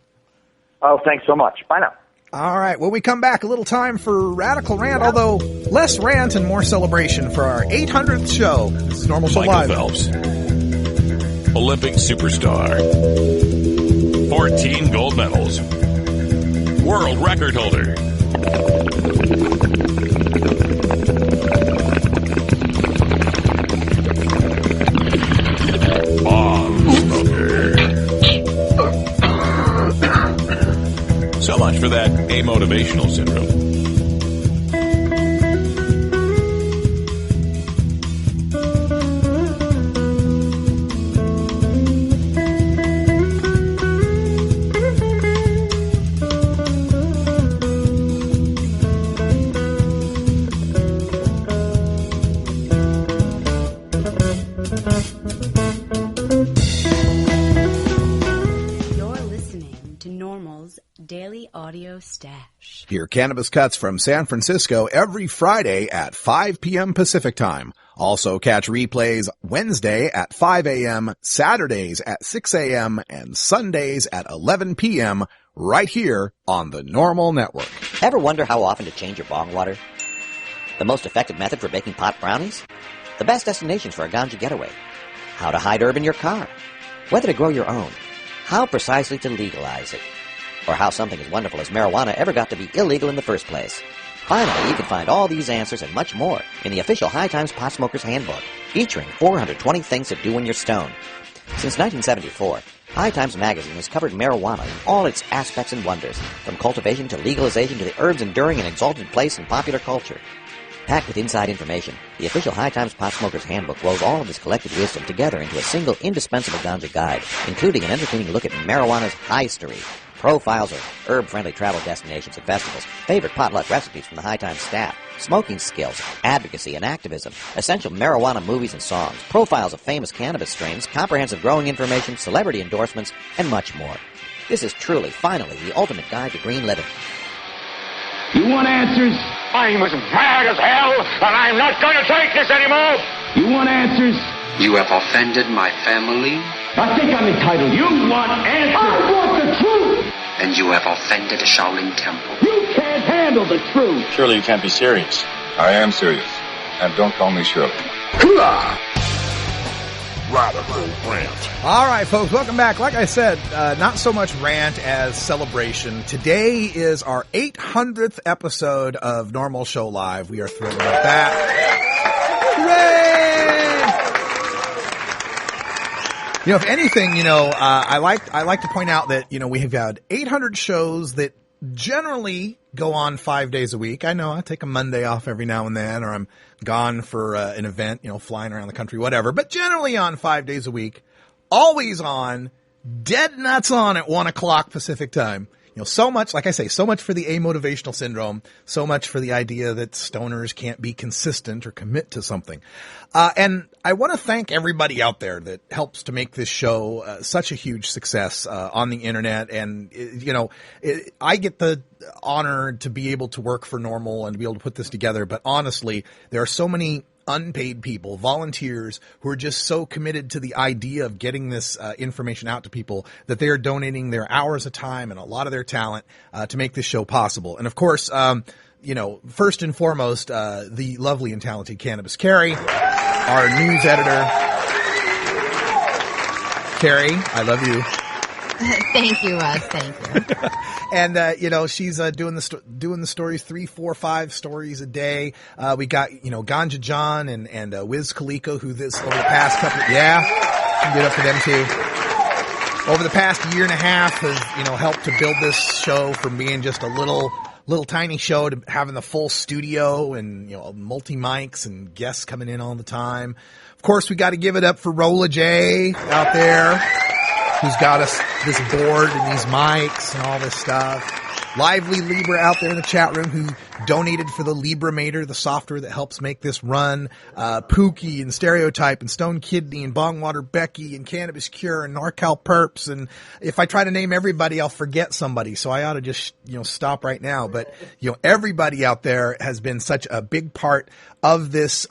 Oh, thanks so much. Bye now.
All right, when we come back, a little time for Radical Rant, although less rant and more celebration for our 800th show. This is Norml Show Live.
Michael Phelps, Olympic superstar, 14 gold medals, world record holder. So much for that amotivational syndrome.
Daily Audio Stash.
Hear Cannabis Cuts from San Francisco every Friday at 5 p.m. Pacific Time. Also catch replays Wednesday at 5 a.m., Saturdays at 6 a.m., and Sundays at 11 p.m. right here on the Norml Network.
Ever wonder how often to change your bong water? The most effective method for baking pot brownies? The best destinations for a ganja getaway? How to hide herb in your car? Whether to grow your own? How precisely to legalize it? Or how something as wonderful as marijuana ever got to be illegal in the first place. Finally, you can find all these answers and much more in the official High Times Pot Smoker's Handbook, featuring 420 things to do when you're stoned. Since 1974, High Times magazine has covered marijuana in all its aspects and wonders, from cultivation to legalization to the herb's enduring and exalted place in popular culture. Packed with inside information, the official High Times Pot Smoker's Handbook rolls all of this collected wisdom together into a single indispensable ganja guide, including an entertaining look at marijuana's history, profiles of herb-friendly travel destinations and festivals, favorite potluck recipes from the High Times staff, smoking skills, advocacy and activism, essential marijuana movies and songs, profiles of famous cannabis strains, comprehensive growing information, celebrity endorsements, and much more. This is truly, finally, the ultimate guide to green living.
You want answers?
I'm as mad as hell, and I'm not going to take this anymore!
You want answers?
You have offended my family.
I think I'm entitled. You want answers? I want the truth!
And you have offended the Shaolin Temple.
You can't handle the truth!
Surely you can't be serious. I am serious. And don't call me Shirley.
Radical Rant. All right, folks, welcome back. Like I said, not so much rant as celebration. Today is our 800th episode of Norml Show Live. We are thrilled about that. Hooray! If anything, I like to point out that, we have had 800 shows that generally go on 5 days a week. I know I take a Monday off every now and then, or I'm gone for an event, flying around the country, whatever. But generally on 5 days a week, always on, dead nuts on at 1 o'clock Pacific time. So much, like I say, so much for the amotivational syndrome, so much for the idea that stoners can't be consistent or commit to something. And I want to thank everybody out there that helps to make this show such a huge success on the internet. And, I get the honor to be able to work for Norml and to be able to put this together. But honestly, there are so many unpaid people, volunteers, who are just so committed to the idea of getting this information out to people that they are donating their hours of time and a lot of their talent to make this show possible. And of course, first and foremost, the lovely and talented Cannabis Carrie, our news editor. Carrie, I love you.
Thank you, Russ. Thank you.
And she's doing the stories 3, 4, 5 stories a day. We got Ganja John and Wiz Kaliko, who over the past couple give it up for them too. Over the past year and a half has helped to build this show from being just a little tiny show to having the full studio and multi mics and guests coming in all the time. Of course, we got to give it up for Rolla J out there, who's got us this board and these mics and all this stuff. Lively Libra out there in the chat room who donated for the Libramator, the software that helps make this run. Pookie and Stereotype and Stone Kidney and Bongwater Becky and Cannabis Cure and NorCal Perps. And if I try to name everybody, I'll forget somebody. So I ought to just, stop right now. But, everybody out there has been such a big part of this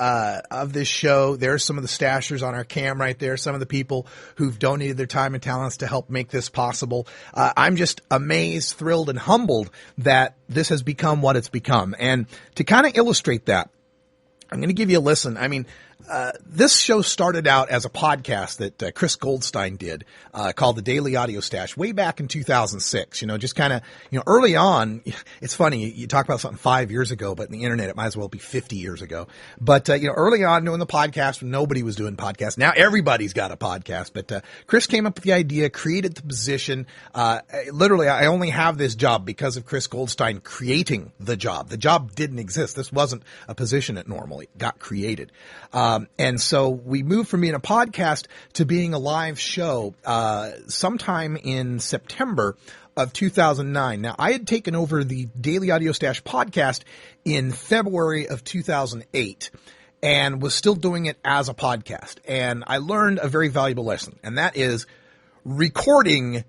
show. There's some of the stashers on our cam right there. Some of the people who've donated their time and talents to help make this possible. I'm just amazed, thrilled, and humbled that this has become what it's become. And to kind of illustrate that, I'm going to give you a listen. I mean, this show started out as a podcast that Chris Goldstein did called The Daily Audio Stash way back in 2006. Just kind of, early on, it's funny, you talk about something 5 years ago, but in the internet, it might as well be 50 years ago. But, early on doing the podcast when nobody was doing podcasts. Now everybody's got a podcast. But Chris came up with the idea, created the position. Literally, I only have this job because of Chris Goldstein creating the job. The job didn't exist. This wasn't a position at Norml. It got created. And so we moved from being a podcast to being a live show sometime in September of 2009. Now, I had taken over the Daily Audio Stash podcast in February of 2008 and was still doing it as a podcast. And I learned a very valuable lesson, and that is recording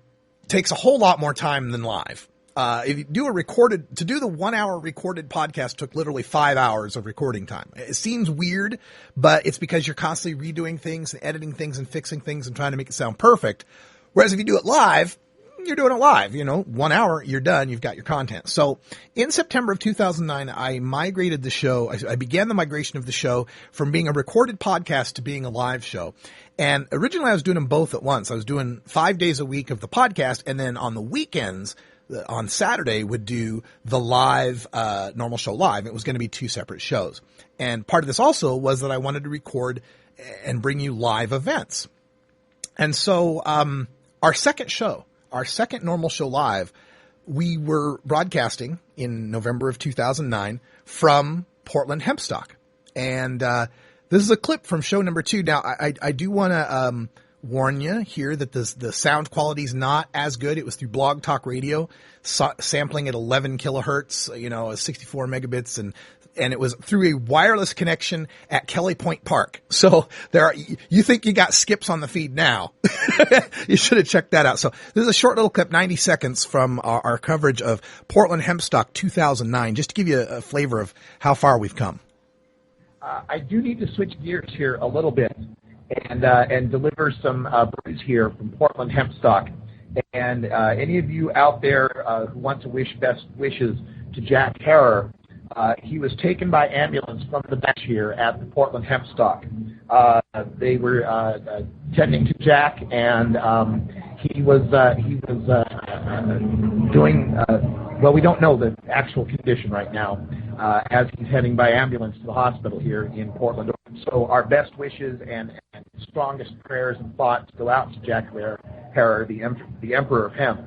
takes a whole lot more time than live. If you do to do the 1 hour recorded podcast took literally 5 hours of recording time. It seems weird, but it's because you're constantly redoing things and editing things and fixing things and trying to make it sound perfect. Whereas if you do it live, you're doing it live. 1 hour, you're done. You've got your content. So in September of 2009, I migrated the show. I began the migration of the show from being a recorded podcast to being a live show. And originally I was doing them both at once. I was doing 5 days a week of the podcast, and then on the weekends, on Saturday, would do the live Norml show live. It was going to be 2 separate shows. And part of this also was that I wanted to record and bring you live events. And so our second Norml show live, we were broadcasting in November of 2009 from Portland Hempstock. And this is a clip from show number 2. Now, I do want to warn you here that the sound quality is not as good. It was through Blog Talk Radio, sampling at 11 kilohertz, 64 megabits, and it was through a wireless connection at Kelly Point Park. So you think you got skips on the feed now. You should have checked that out. So this is a short little clip, 90 seconds from our coverage of Portland Hempstock 2009, just to give you a flavor of how far we've come.
I do need to switch gears here a little bit and deliver some brews here from Portland Hempstock. And any of you out there who want to wish best wishes to Jack Harrer, he was taken by ambulance from the bench here at the Portland Hempstock. They were tending to Jack, and he was doing well. We don't know the actual condition right now, as he's heading by ambulance to the hospital here in Portland. So our best wishes and strongest prayers and thoughts go out to Jack Harrer, the Emperor of Hemp.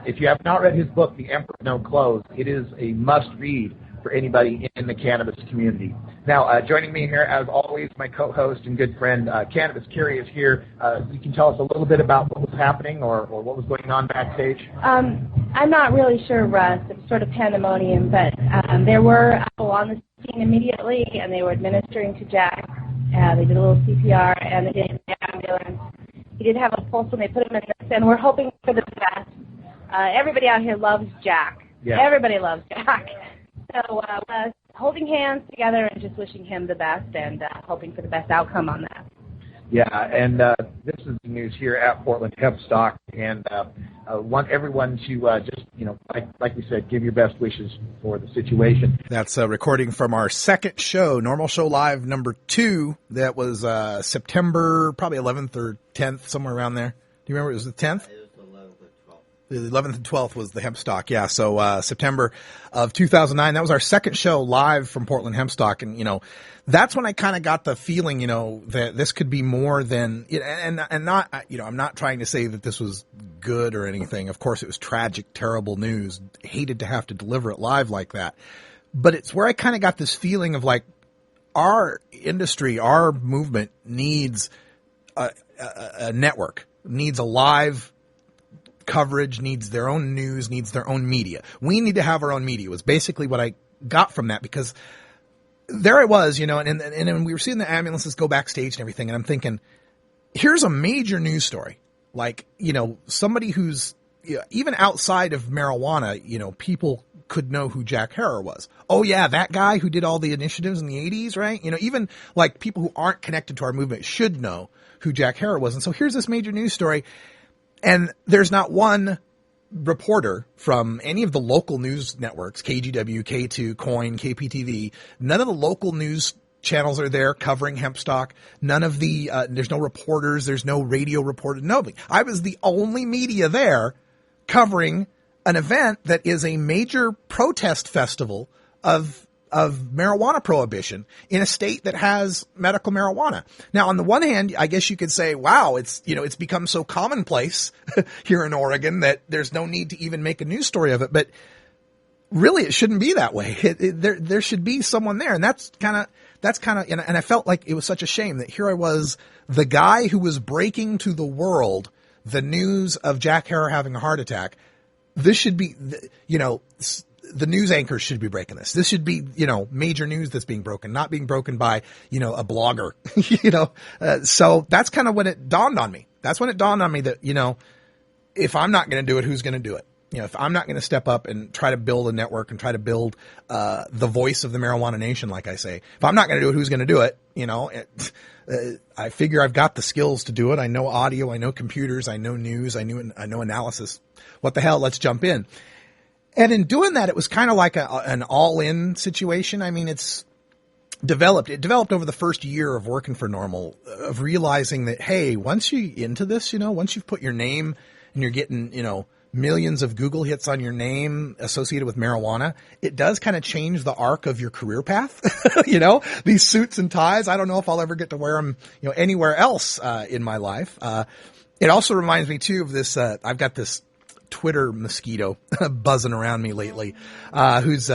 If you have not read his book, The Emperor of No Clothes, it is a must-read for anybody in the cannabis community. Now, joining me here, as always, my co-host and good friend, Cannabis Carrie, is here. You can tell us a little bit about what was happening or what was going on backstage?
I'm not really sure, Russ. It's sort of pandemonium, but there were people on the scene immediately, and they were administering to Jack. They did a little CPR, and they did the ambulance. He did have a pulse when they put him in this, and we're hoping for the best. Everybody out here loves Jack. Yeah. Everybody loves Jack. So holding hands together and just wishing him the best and hoping for the best outcome on that.
Yeah, and this is the news here at Portland Hempstock, and want everyone to just, like we said, give your best wishes for the situation.
That's a recording from our second show, Norml Show Live number 2. That was September, probably 11th or 10th, somewhere around there. Do you remember? It was the 10th? The 11th and 12th was the Hempstock, yeah. So September of 2009, that was our second show live from Portland Hempstock. And, that's when I kind of got the feeling, that this could be more than, and not, I'm not trying to say that this was good or anything. Of course, it was tragic, terrible news. Hated to have to deliver it live like that. But it's where I kind of got this feeling of like our industry, our movement needs a network, needs a live coverage, needs their own news, needs their own media. We need to have our own media was basically what I got from that, because there I was, and we were seeing the ambulances go backstage and everything. And I'm thinking, here's a major news story. Like, somebody who's even outside of marijuana, people could know who Jack Herer was. Oh yeah, that guy who did all the initiatives in the 80s, right? Even like people who aren't connected to our movement should know who Jack Herer was. And so here's this major news story. And there's not one reporter from any of the local news networks, KGW, K2, Coin, KPTV, none of the local news channels are there covering Hempstock. None of the, there's no reporters, there's no radio reporter, nobody. I was the only media there covering an event that is a major protest festival of marijuana prohibition in a state that has medical marijuana. Now, on the one hand, I guess you could say, wow, it's become so commonplace here in Oregon that there's no need to even make a news story of it. But really, it shouldn't be that way. There should be someone there. And that's kind of, and I felt like it was such a shame that here I was, the guy who was breaking to the world the news of Jack Herer having a heart attack. This should be, the news anchors should be breaking this. This should be, major news that's being broken, not being broken by, a blogger, so that's kind of when it dawned on me. That's when it dawned on me that, if I'm not going to do it, who's going to do it? If I'm not going to step up and try to build a network and try to build, the voice of the marijuana nation, like I say, if I'm not going to do it, who's going to do it? I figure I've got the skills to do it. I know audio, I know computers, I know news, I know analysis. What the hell? Let's jump in. And in doing that, it was kind of like an all-in situation. I mean, it developed over the first year of working for Norml, of realizing that, hey, once you're into this, once you've put your name and you're getting, millions of Google hits on your name associated with marijuana, it does kind of change the arc of your career path. These suits and ties, I don't know if I'll ever get to wear them, anywhere else, in my life. It also reminds me too of this, I've got this Twitter mosquito buzzing around me lately, who's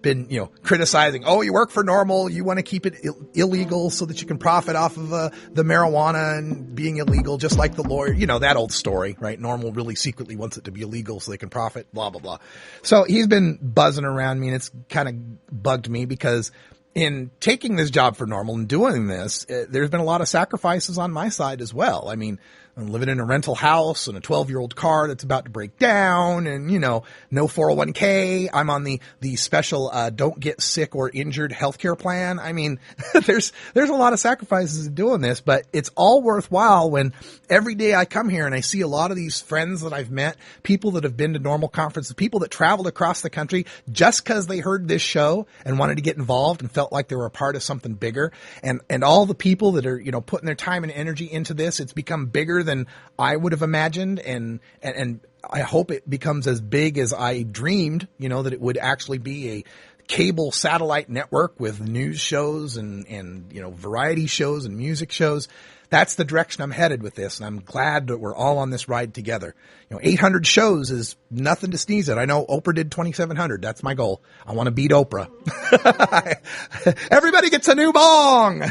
been, criticizing, oh, you work for Norml, you want to keep it illegal so that you can profit off of the marijuana and being illegal, just like the lawyer, that old story, right? Norml really secretly wants it to be illegal so they can profit, blah, blah, blah. So he's been buzzing around me, and it's kind of bugged me because in taking this job for Norml and doing this, there's been a lot of sacrifices on my side as well. I mean, I'm living in a rental house and a 12-year-old car that's about to break down and, no 401k. I'm on the special, don't get sick or injured healthcare plan. I mean, there's a lot of sacrifices in doing this, but it's all worthwhile when every day I come here and I see a lot of these friends that I've met, people that have been to Norml conferences, people that traveled across the country just because they heard this show and wanted to get involved and felt like they were a part of something bigger. And all the people that are, putting their time and energy into this, it's become bigger than I would have imagined, and I hope it becomes as big as I dreamed, that it would actually be a cable satellite network with news shows and variety shows and music shows. That's the direction I'm headed with this, and I'm glad that we're all on this ride together. 800 shows is nothing to sneeze at. I know Oprah did 2,700. That's my goal. I want to beat Oprah. Everybody gets a new bong.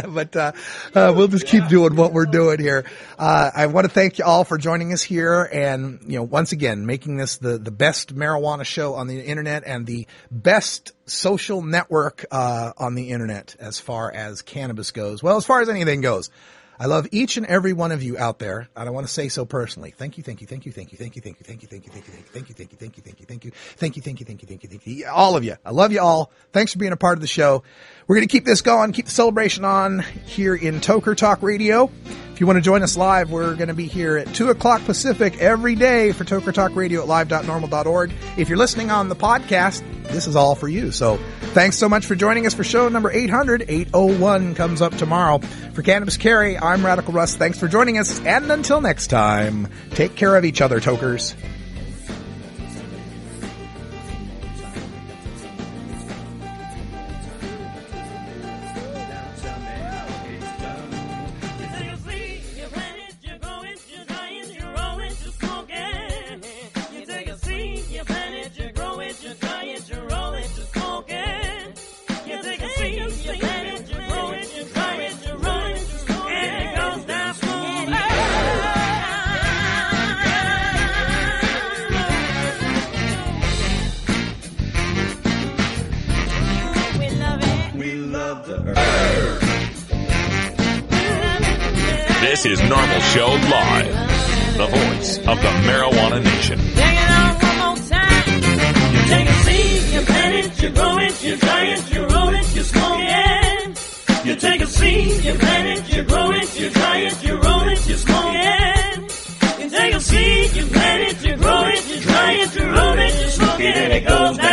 But we'll just keep doing what we're doing here. I want to thank you all for joining us here, and once again, making this the best marijuana show on the internet and the best social network on the internet as far as cannabis goes. Well, as far as anything goes. I love each and every one of you out there, and I want to say so personally. Thank you, thank you, thank you, thank you, thank you, thank you, thank you, thank you, thank you, thank you, thank you, thank you, thank you, thank you, thank you, thank you, thank you, thank you, thank you, all of you. I love you all. Thanks for being a part of the show. We're going to keep this going, keep the celebration on here in Toker Talk Radio. If you want to join us live, we're going to be here at 2 o'clock Pacific every day for Toker Talk Radio at live.norml.org. If you're listening on the podcast, this is all for you. So thanks so much for joining us for show number 800. 801 comes up tomorrow. For Cannabis Carry, I'm Radical Russ. Thanks for joining us. And until next time, take care of each other, Tokers.
This is Norml Show Live, the voice of the marijuana nation.
Take it out one more time. You take a seed, you plant it, you grow it, you dry it, you roll it, you smoke it. You take a seed, you plant it, you grow it, you dry it, you roll it, you smoke it. You take a seed, you plant it, you grow it, you dry it, you roll it, you smoke it, and it goes down.